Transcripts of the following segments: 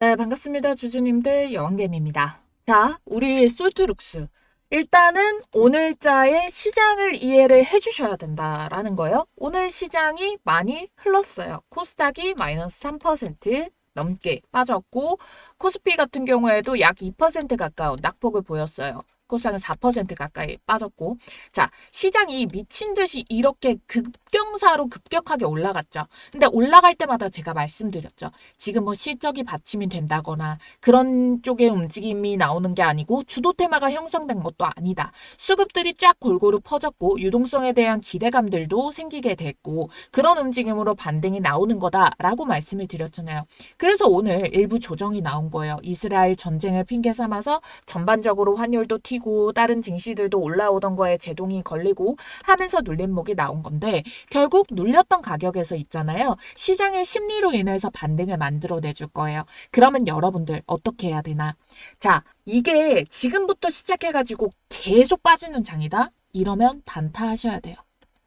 네, 반갑습니다. 주주님들 여왕개미입니다. 자, 우리 솔트룩스. 일단은 오늘자의 시장을 이해를 해주셔야 된다라는 거예요. 오늘 시장이 많이 흘렀어요. 코스닥이 마이너스 3% 넘게 빠졌고 코스피 같은 경우에도 약 2% 가까운 낙폭을 보였어요. 코스닥은 4% 가까이 빠졌고 자, 시장이 미친 듯이 이렇게 급경사로 급격하게 올라갔죠. 근데 올라갈 때마다 제가 말씀드렸죠. 지금 뭐 실적이 받침이 된다거나 그런 쪽의 움직임이 나오는 게 아니고 주도 테마가 형성된 것도 아니다. 수급들이 쫙 골고루 퍼졌고 유동성에 대한 기대감들도 생기게 됐고 그런 움직임으로 반등이 나오는 거다라고 말씀을 드렸잖아요. 그래서 오늘 일부 조정이 나온 거예요. 이스라엘 전쟁을 핑계 삼아서 전반적으로 환율도 튀고 다른 증시들도 올라오던 거에 제동이 걸리고 하면서 눌림목이 나온 건데 결국 눌렸던 가격에서 있잖아요. 시장의 심리로 인해서 반등을 만들어내 줄 거예요. 그러면 여러분들 어떻게 해야 되나? 자, 이게 지금부터 시작해가지고 계속 빠지는 장이다? 이러면 단타하셔야 돼요.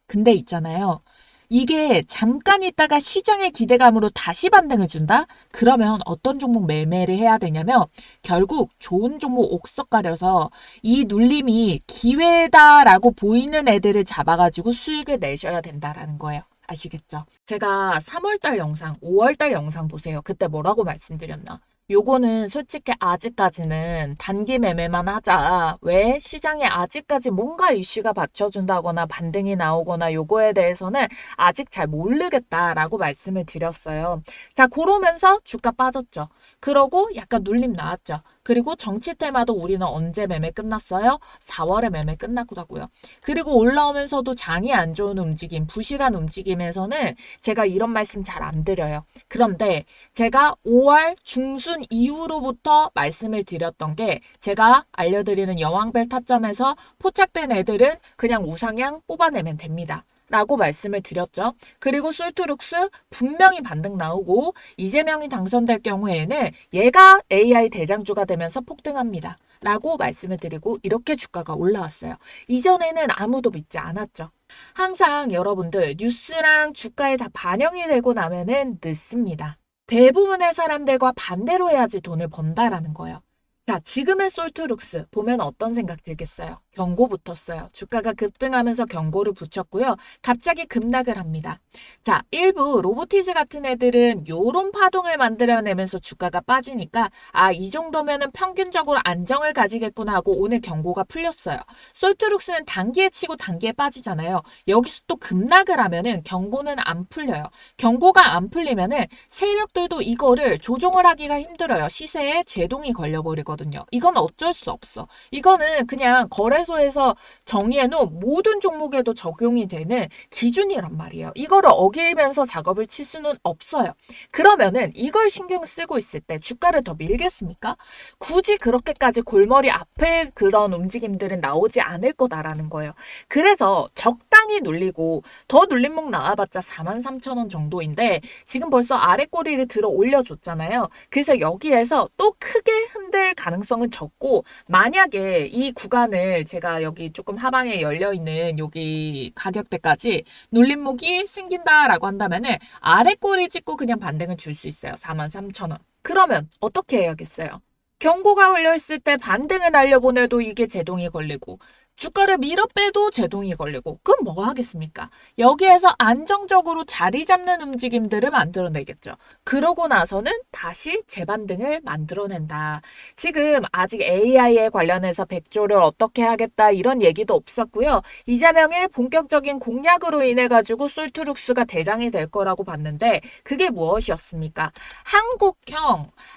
근데 있잖아요. 이게 잠깐 있다가 시장의 기대감으로 다시 반등을 준다? 그러면 어떤 종목 매매를 해야 되냐면 결국 좋은 종목 옥석 가려서 이 눌림이 기회다라고 보이는 애들을 잡아가지고 수익을 내셔야 된다라는 거예요. 아시겠죠? 제가 3월달 영상, 5월달 영상 보세요. 그때 뭐라고 말씀드렸나? 요거는 솔직히 아직까지는 단기 매매만 하자. 왜? 시장에 아직까지 뭔가 이슈가 받쳐준다거나 반등이 나오거나 요거에 대해서는 아직 잘 모르겠다라고 말씀을 드렸어요. 자, 그러면서 주가 빠졌죠. 그러고 약간 눌림 나왔죠. 그리고 정치 테마도 우리는 언제 매매 끝났어요? 4월에 매매 끝났고요. 그리고 올라오면서도 장이 안 좋은 움직임, 부실한 움직임에서는 제가 이런 말씀 잘 안 드려요. 그런데 제가 5월 중순 이후로부터 말씀을 드렸던 게 제가 알려드리는 여왕별 타점에서 포착된 애들은 그냥 우상향 뽑아내면 됩니다. 라고 말씀을 드렸죠. 그리고 솔트룩스 분명히 반등 나오고 이재명이 당선될 경우에는 얘가 AI 대장주가 되면서 폭등합니다. 라고 말씀을 드리고 이렇게 주가가 올라왔어요. 이전에는 아무도 믿지 않았죠. 항상 여러분들 뉴스랑 주가에 다 반영이 되고 나면은 늦습니다. 대부분의 사람들과 반대로 해야지 돈을 번다라는 거예요. 자, 지금의 솔트룩스 보면 어떤 생각 들겠어요? 경고 붙었어요. 주가가 급등하면서 경고를 붙였고요. 갑자기 급락을 합니다. 자, 일부 로보티즈 같은 애들은 요런 파동을 만들어내면서 주가가 빠지니까 이 정도면은 평균적으로 안정을 가지겠구나 하고 오늘 경고가 풀렸어요. 솔트룩스는 단기에 치고 단기에 빠지잖아요. 여기서 또 급락을 하면은 경고는 안 풀려요. 경고가 안 풀리면은 세력들도 이거를 조종을 하기가 힘들어요. 시세에 제동이 걸려버리거든요. 이건 어쩔 수 없어. 이거는 그냥 거래소에서 정의해놓은 모든 종목에도 적용이 되는 기준이란 말이에요. 이거를 어기면서 작업을 칠 수는 없어요. 그러면은 이걸 신경 쓰고 있을 때 주가를 더 밀겠습니까? 굳이 그렇게까지 골머리 아플 그런 움직임들은 나오지 않을 거다라는 거예요. 그래서 적당히 눌리고 더 눌림목 나와봤자 43,000원 정도인데 지금 벌써 아래 꼬리를 들어 올려줬잖아요. 그래서 여기에서 또 크게 흔들 가능성은 적고 만약에 이 구간을 제가 여기 조금 하방에 열려있는 여기 가격대까지 눌림목이 생긴다라고 한다면은 아래 꼬리 찍고 그냥 반등을 줄 수 있어요. 43,000원. 그러면 어떻게 해야겠어요? 경고가 걸려있을 때 반등을 날려보내도 이게 제동이 걸리고 주가를 밀어 빼도 제동이 걸리고 그럼 뭐 하겠습니까? 여기에서 안정적으로 자리 잡는 움직임들을 만들어내겠죠. 그러고 나서는 다시 재반등을 만들어낸다. 지금 아직 AI에 관련해서 100조를 어떻게 하겠다 이런 얘기도 없었고요. 이재명의 본격적인 공약으로 인해 가지고 솔트룩스가 대장이 될 거라고 봤는데 그게 무엇이었습니까?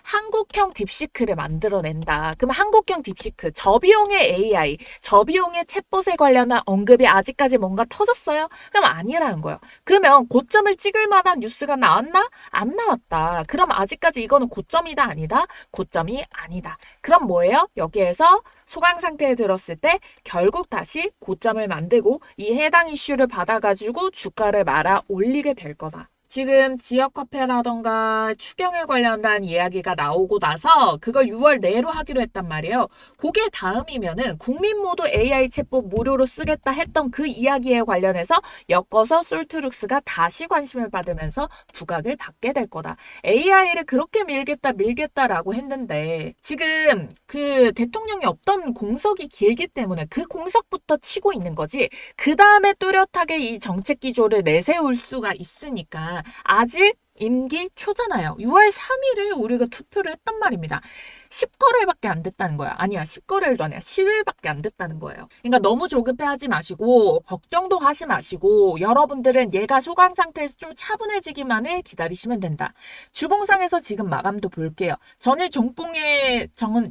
한국형 딥시크를 만들어낸다. 그럼 한국형 딥시크, 저비용의 AI, 저비용의 챗봇에 관련한 언급이 아직까지 뭔가 터졌어요? 그럼 아니라는 거예요. 그러면 고점을 찍을 만한 뉴스가 나왔나? 안 나왔다. 그럼 아직까지 이거는 고점이다 아니다? 고점이 아니다. 그럼 뭐예요? 여기에서 소강 상태에 들었을 때 결국 다시 고점을 만들고 이 해당 이슈를 받아가지고 주가를 말아 올리게 될 거다. 지금 지역화폐라던가 추경에 관련된 이야기가 나오고 나서 그걸 6월 내로 하기로 했단 말이에요. 그게 다음이면은 국민 모두 AI 챗봇 무료로 쓰겠다 했던 그 이야기에 관련해서 엮어서 솔트룩스가 다시 관심을 받으면서 부각을 받게 될 거다. AI를 그렇게 밀겠다라고 했는데 지금 그 대통령이 없던 공석이 길기 때문에 그 공석부터 치고 있는 거지. 그 다음에 뚜렷하게 이 정책 기조를 내세울 수가 있으니까 아직 임기 초잖아요. 6월 3일에 우리가 투표를 했단 말입니다. 10거래일밖에 안 됐다는 거야. 아니야, 10거래일도 아니야. 10일밖에 안 됐다는 거예요. 그러니까 너무 조급해하지 마시고 걱정도 하지 마시고 여러분들은 얘가 소강 상태에서 좀 차분해지기만을 기다리시면 된다. 주봉상에서 지금 마감도 볼게요. 전일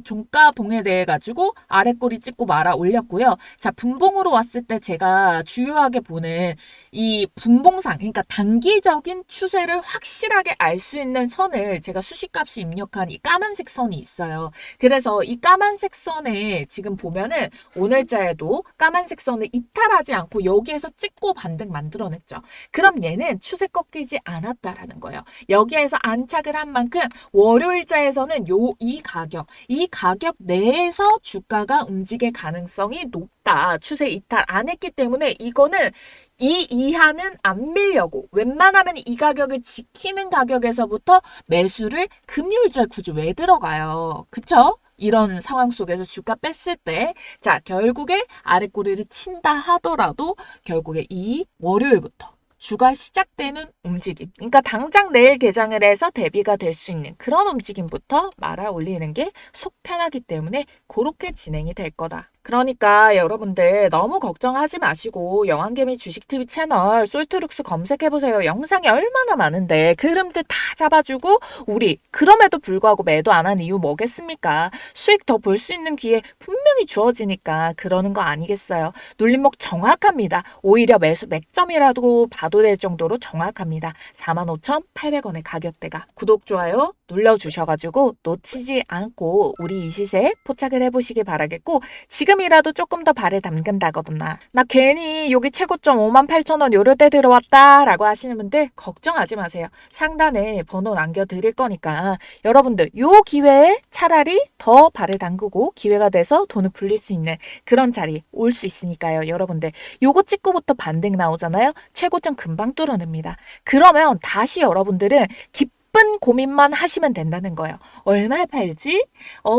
종가봉에 대해 가지고 아랫꼬리 찍고 말아 올렸고요. 자, 분봉으로 왔을 때 제가 주요하게 보는 이 분봉상, 그러니까 단기적인 추세를 확실하게 알 수 있는 선을 제가 수식값이 입력한 이 까만색 선이 있어요. 그래서 이 까만색 선에 지금 보면은 오늘자에도 까만색 선을 이탈하지 않고 여기에서 찍고 반등 만들어냈죠. 그럼 얘는 추세 꺾이지 않았다라는 거예요. 여기에서 안착을 한 만큼 월요일자에서는 이 가격 내에서 주가가 움직일 가능성이 높다. 추세 이탈 안 했기 때문에 이거는 이 이하는 안 밀려고 웬만하면 이 가격을 지키는 가격에서부터 매수를 금요일날 굳이 왜 들어가요? 그쵸? 이런 상황 속에서 주가 뺐을 때, 자, 결국에 아랫꼬리를 친다 하더라도 결국에 이 월요일부터 주가 시작되는 움직임. 그러니까 당장 내일 개장을 해서 대비가 될 수 있는 그런 움직임부터 말아 올리는 게 속 편하기 때문에 그렇게 진행이 될 거다. 그러니까 여러분들 너무 걱정하지 마시고 영환개미 주식TV 채널 솔트룩스 검색해보세요. 영상이 얼마나 많은데 그 흐름들 다 잡아주고 우리 그럼에도 불구하고 매도 안 한 이유 뭐겠습니까? 수익 더 볼 수 있는 기회 분명히 주어지니까 그러는 거 아니겠어요? 눌림목 정확합니다. 오히려 매수 맥점이라도 봐도 될 정도로 정확합니다. 45,800원의 가격대가. 구독, 좋아요 눌러주셔가지고 놓치지 않고 우리 이 시세 포착을 해보시기 바라겠고 지금이라도 조금 더 발을 담근다거나 나 괜히 여기 최고점 58,000원 요럴 때 들어왔다 라고 하시는 분들 걱정하지 마세요. 상단에 번호 남겨드릴 거니까 여러분들 요 기회에 차라리 더 발을 담그고 기회가 돼서 돈을 불릴 수 있는 그런 자리 올 수 있으니까요. 여러분들 요거 찍고부터 반등 나오잖아요. 최고점 금방 뚫어냅니다. 그러면 다시 여러분들은 기쁜 고민만 하시면 된다는 거예요. 얼마에 팔지?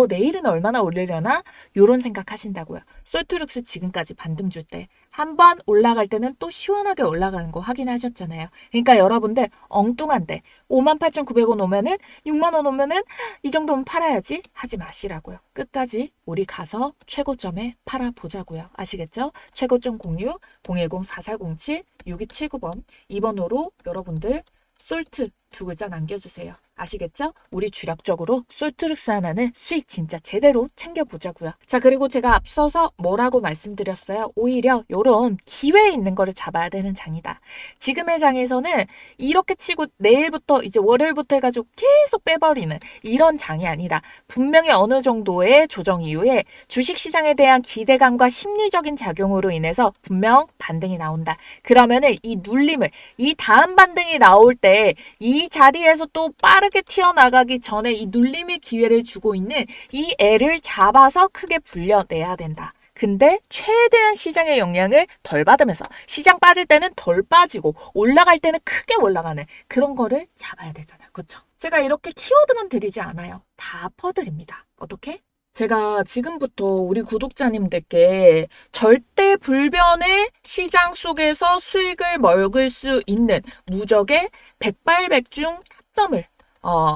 내일은 얼마나 올리려나? 요런 생각 하신다고요. 솔트룩스 지금까지 반등 줄 때 한 번 올라갈 때는 또 시원하게 올라가는 거 확인하셨잖아요. 그러니까 여러분들 엉뚱한데 58,900원 오면은 6만원 오면은 이 정도면 팔아야지 하지 마시라고요. 끝까지 우리 가서 최고점에 팔아보자고요. 아시겠죠? 최고점 06 010-4407 6279번 2번으로 여러분들 솔트 두 글자 남겨주세요. 아시겠죠? 우리 주력적으로 솔트룩스 하나는 수익 진짜 제대로 챙겨보자고요. 자, 그리고 제가 앞서서 뭐라고 말씀드렸어요? 오히려 이런 기회에 있는 거를 잡아야 되는 장이다. 지금의 장에서는 이렇게 치고 내일부터 이제 월요일부터 해가지고 계속 빼버리는 이런 장이 아니다. 분명히 어느 정도의 조정 이후에 주식시장에 대한 기대감과 심리적인 작용으로 인해서 분명 반등이 나온다. 그러면은 이 눌림을 이 다음 반등이 나올 때 이 자리에서 또 빠르게 튀어나가기 전에 이 눌림의 기회를 주고 있는 이 애를 잡아서 크게 불려내야 된다. 근데 최대한 시장의 영향을 덜 받으면서 시장 빠질 때는 덜 빠지고 올라갈 때는 크게 올라가는 그런 거를 잡아야 되잖아요. 그렇죠? 제가 이렇게 키워드만 드리지 않아요. 다 퍼드립니다. 어떻게? 제가 지금부터 우리 구독자님들께 절대 불변의 시장 속에서 수익을 먹을 수 있는 무적의 백발백중 타점을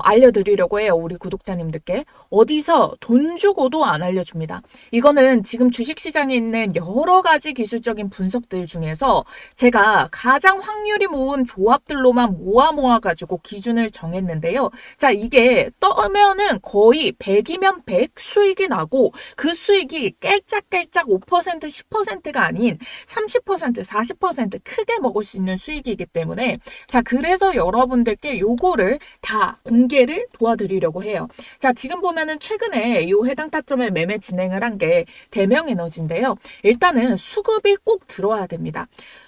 알려드리려고 해요. 우리 구독자님들께. 어디서 돈 주고도 안 알려줍니다. 이거는 지금 주식시장에 있는 여러 가지 기술적인 분석들 중에서 제가 가장 확률이 모은 조합들로만 모아가지고 기준을 정했는데요. 자, 이게 떠면은 거의 100이면 100 수익이 나고 그 수익이 깔짝깔짝 5% 10%가 아닌 30% 40% 크게 먹을 수 있는 수익이기 때문에 자, 그래서 여러분들께 요거를 다 공개를 도와드리려고 해요. 자, 지금 보면은 최근에 이 해당 타점에 매매 진행을 한 게 대명에너지인데요. 일단은 수급이 꼭 들어와야 됩니다.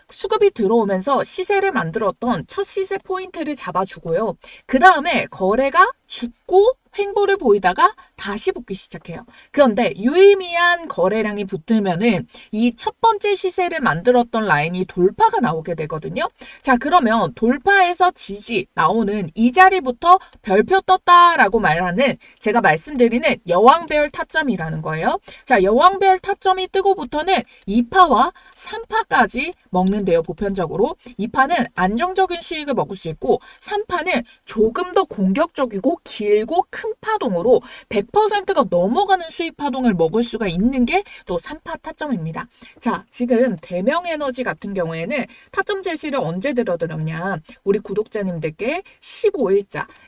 수급이 들어오면서 시세를 만들었던 첫 시세 포인트를 잡아주고요. 그 다음에 거래가 죽고 횡보를 보이다가 다시 붙기 시작해요. 그런데 유의미한 거래량이 붙으면은 이 첫 번째 시세를 만들었던 라인이 돌파가 나오게 되거든요. 자, 그러면 돌파에서 지지 나오는 이 자리부터 별표 떴다라고 말하는 제가 말씀드리는 여왕배열 타점이라는 거예요. 자, 여왕배열 타점이 뜨고부터는 2파와 3파까지 먹는데요. 보편적으로 2파는 안정적인 수익을 먹을 수 있고 3파는 조금 더 공격적이고 길고 큰 파동으로 100%가 넘어가는 수익 파동을 먹을 수가 있는 게 또 3파 타점입니다. 자, 지금 대명에너지 같은 경우에는 타점 제시를 언제 들어드렸냐? 우리 구독자님들께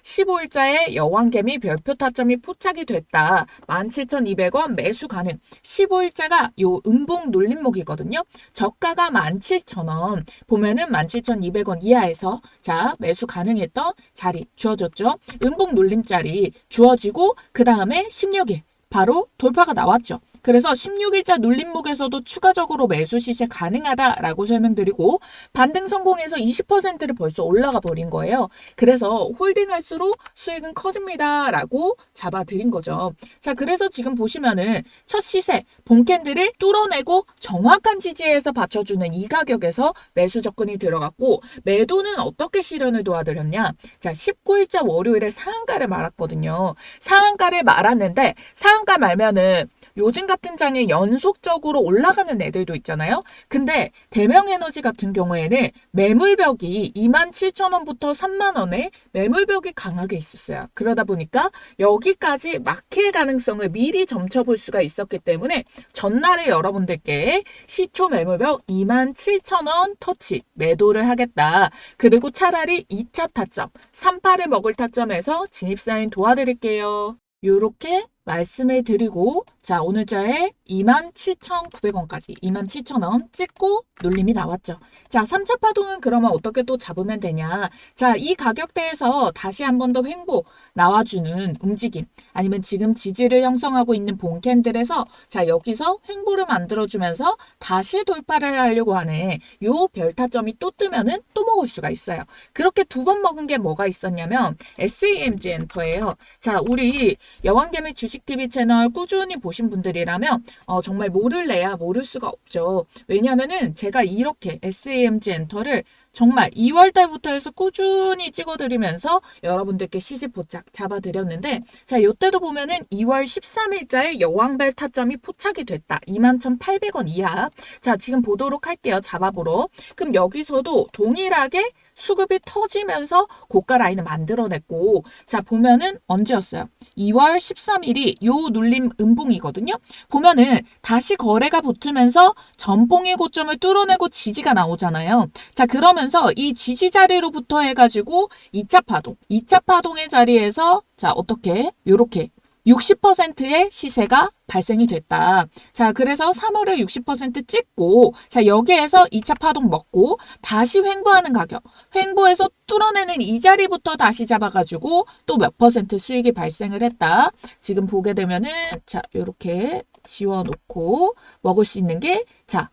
15일자에 여왕개미 별표 타점이 포착이 됐다. 17,200원 매수 가능. 15일자가 요 음봉 눌림목이거든요. 저가가 17,000원. 보면은 17,200원 이하에서 자, 매수 가능했던 자리 주어졌죠. 음봉 눌림자리 주어지고 그 다음에 16일 바로 돌파가 나왔죠. 그래서 16일자 눌림목에서도 추가적으로 매수 시세 가능하다라고 설명드리고 반등 성공해서 20%를 벌써 올라가 버린 거예요. 그래서 홀딩할수록 수익은 커집니다라고 잡아드린 거죠. 자, 그래서 지금 보시면은 첫 시세 본캔들을 뚫어내고 정확한 지지에서 받쳐주는 이 가격에서 매수 접근이 들어갔고 매도는 어떻게 실현을 도와드렸냐? 자, 19일자 월요일에 상한가를 말았거든요. 상한가를 말았는데 상한가 말면은 요즘 같은 장에 연속적으로 올라가는 애들도 있잖아요. 근데 대명에너지 같은 경우에는 매물벽이 27,000원부터 30,000원에 매물벽이 강하게 있었어요. 그러다 보니까 여기까지 막힐 가능성을 미리 점쳐볼 수가 있었기 때문에 전날에 여러분들께 시초 매물벽 27,000원 터치 매도를 하겠다. 그리고 차라리 2차 타점, 3파를 먹을 타점에서 진입사인 도와드릴게요. 요렇게 말씀을 드리고 자, 오늘자에 27,900원까지 27,000원 찍고 눌림이 나왔죠. 자, 3차 파동은 그러면 어떻게 또 잡으면 되냐? 자, 이 가격대에서 다시 한 번 더 횡보 나와주는 움직임 아니면 지금 지지를 형성하고 있는 본캔들에서 자, 여기서 횡보를 만들어주면서 다시 돌파를 하려고 하는 요 별타점이 또 뜨면은 또 먹을 수가 있어요. 그렇게 두 번 먹은 게 뭐가 있었냐면 SAMG 엔터예요. 자, 우리 여왕개미 주식TV 채널 꾸준히 보신 분들이라면 정말 모를래야 모를 수가 없죠. 왜냐하면은 제가 이렇게 SAMG 엔터를 정말 2월 달부터 해서 꾸준히 찍어드리면서 여러분들께 시세 포착 잡아드렸는데 자, 이때도 보면은 2월 13일자에 여왕벨 타점이 포착이 됐다. 21,800원 이하. 자, 지금 보도록 할게요. 잡아보러. 그럼 여기서도 동일하게 수급이 터지면서 고가 라인을 만들어냈고 자, 보면은 언제였어요? 2월 13일이 요 눌림 음봉이거든요. 보면은 다시 거래가 붙으면서 전봉의 고점을 뚫어내고 지지가 나오잖아요. 자, 그러면서 이 지지 자리로부터 해가지고 2차 파동, 2차 파동의 자리에서 자, 어떻게? 요렇게 60%의 시세가 발생이 됐다. 자, 그래서 3월에 60% 찍고 자, 여기에서 2차 파동 먹고 다시 횡보하는 가격. 횡보해서 뚫어내는 이 자리부터 다시 잡아가지고 또 몇 퍼센트 수익이 발생을 했다. 지금 보게 되면은 자, 요렇게 지워놓고 먹을 수 있는 게 자,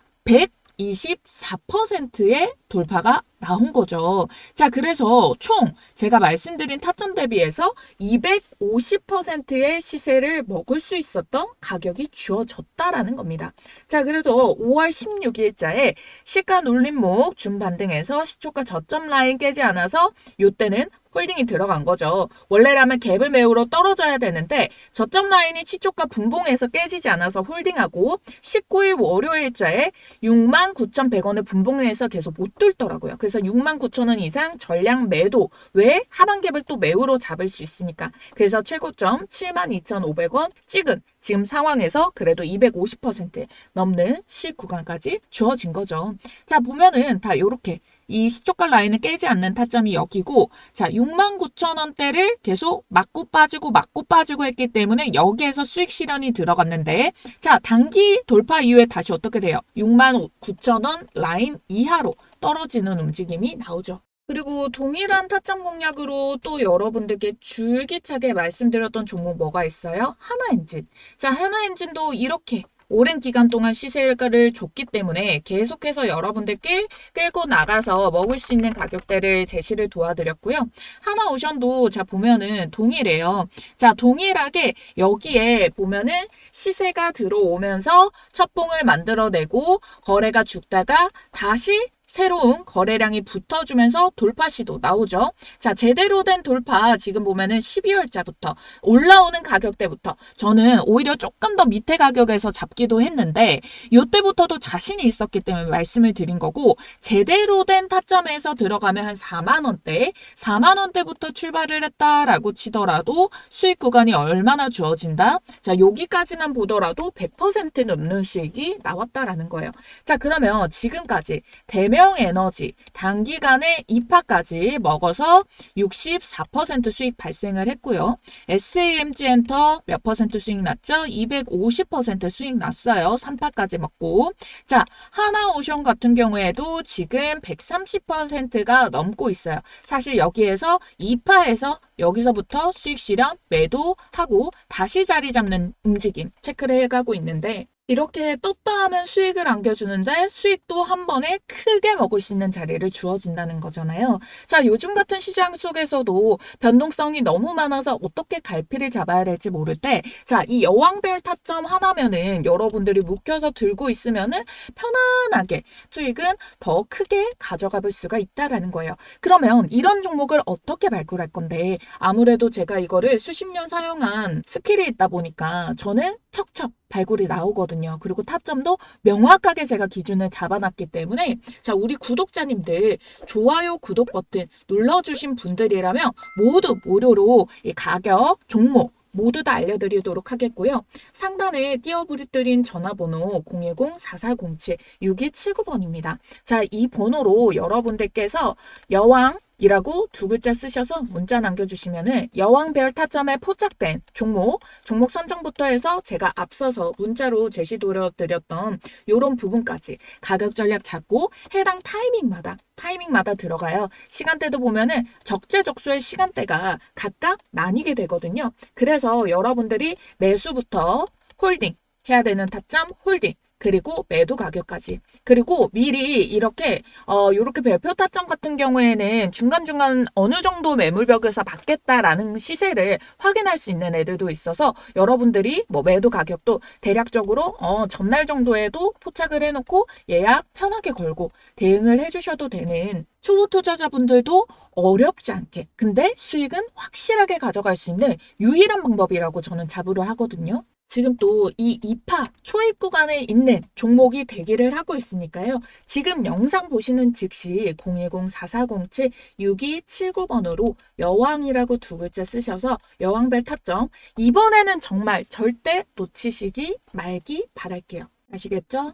124%의 돌파가 나온 거죠. 자, 그래서 총 제가 말씀드린 타점 대비해서 250%의 시세를 먹을 수 있었던 가격이 주어졌다라는 겁니다. 자, 그래서 5월 16일자에 시가 눌림목 준반등에서 시초가 저점 라인 깨지 않아서 요때는 홀딩이 들어간 거죠. 원래라면 갭을 메우러 떨어져야 되는데 저점 라인이 시초가 분봉에서 깨지지 않아서 홀딩하고 19일 월요일자에 69,100원을 분봉에서 계속 못 뚫더라고요. 그래서 69,000원 이상 전량 매도. 왜? 하방 갭을 또 매우로 잡을 수 있으니까. 그래서 최고점 72,500원 찍은 지금 상황에서 그래도 250% 넘는 수익 구간까지 주어진 거죠. 자, 보면은 다 요렇게 이 시초가 라인을 깨지 않는 타점이 여기고 자, 69,000원대를 계속 맞고 빠지고 했기 때문에 여기에서 수익 실현이 들어갔는데 자, 단기 돌파 이후에 다시 어떻게 돼요? 69,000원 라인 이하로 떨어지는 움직임이 나오죠. 그리고 동일한 타점 공략으로 또 여러분들께 줄기차게 말씀드렸던 종목 뭐가 있어요? 하나엔진. 자, 하나엔진도 이렇게 오랜 기간 동안 시세를 줬기 때문에 계속해서 여러분들께 끌고 나가서 먹을 수 있는 가격대를 제시를 도와드렸고요. 하나오션도 자 보면은 동일해요. 자 동일하게 여기에 보면은 시세가 들어오면서 첫봉을 만들어내고 거래가 죽다가 다시 새로운 거래량이 붙어주면서 돌파 시도 나오죠. 자, 제대로 된 돌파 지금 보면은 12월자부터 올라오는 가격대부터 저는 오히려 조금 더 밑에 가격에서 잡기도 했는데 이때부터도 자신이 있었기 때문에 말씀을 드린 거고 제대로 된 타점에서 들어가면 한 4만 원대, 4만 원대부터 출발을 했다라고 치더라도 수익 구간이 얼마나 주어진다? 자, 여기까지만 보더라도 100% 넘는 수익이 나왔다라는 거예요. 자, 그러면 지금까지 대명 에너지 단기간에 2파까지 먹어서 64% 수익 발생을 했고요. SAMG 엔터 몇 퍼센트 수익 났죠? 250% 수익 났어요. 3파까지 먹고. 자, 하나오션 같은 경우에도 지금 130%가 넘고 있어요. 사실 여기에서 2파에서 여기서부터 수익 실현 매도하고 다시 자리 잡는 움직임 체크를 해가고 있는데 이렇게 떴다 하면 수익을 안겨주는데 수익도 한 번에 크게 먹을 수 있는 자리를 주어진다는 거잖아요. 자, 요즘 같은 시장 속에서도 변동성이 너무 많아서 어떻게 갈피를 잡아야 될지 모를 때, 자, 이 여왕별 타점 하나면은 여러분들이 묶여서 들고 있으면은 편안하게 수익은 더 크게 가져가 볼 수가 있다라는 거예요. 그러면 이런 종목을 어떻게 발굴할 건데, 아무래도 제가 이거를 수십 년 사용한 스킬이 있다 보니까 저는 척척 발굴이 나오거든요. 그리고 타점도 명확하게 제가 기준을 잡아놨기 때문에 자 우리 구독자님들 좋아요 구독 버튼 눌러주신 분들이라면 모두 무료로 이 가격 종목 모두 다 알려드리도록 하겠고요. 상단에 띄워드린 전화번호 010-4407-6279번입니다. 자, 이 번호로 여러분들께서 여왕 이라고 두 글자 쓰셔서 문자 남겨주시면은 여왕별 타점에 포착된 종목 선정부터 해서 제가 앞서서 문자로 제시도려드렸던 이런 부분까지 가격 전략 잡고 해당 타이밍마다 들어가요. 시간대도 보면은 적재적소의 시간대가 각각 나뉘게 되거든요. 그래서 여러분들이 매수부터 홀딩 해야 되는 타점 홀딩 그리고 매도 가격까지. 그리고 미리 이렇게 별표 타점 같은 경우에는 중간중간 어느 정도 매물벽에서 받겠다라는 시세를 확인할 수 있는 애들도 있어서 여러분들이 뭐 매도 가격도 대략적으로 전날 정도에도 포착을 해놓고 예약 편하게 걸고 대응을 해주셔도 되는 초보 투자자분들도 어렵지 않게 근데 수익은 확실하게 가져갈 수 있는 유일한 방법이라고 저는 자부를 하거든요. 지금 또 이 2파 초입 구간에 있는 종목이 대기를 하고 있으니까요. 지금 영상 보시는 즉시 010-4407-6279번으로 여왕이라고 두 글자 쓰셔서 여왕별 타점 이번에는 정말 절대 놓치시기 말기 바랄게요. 아시겠죠?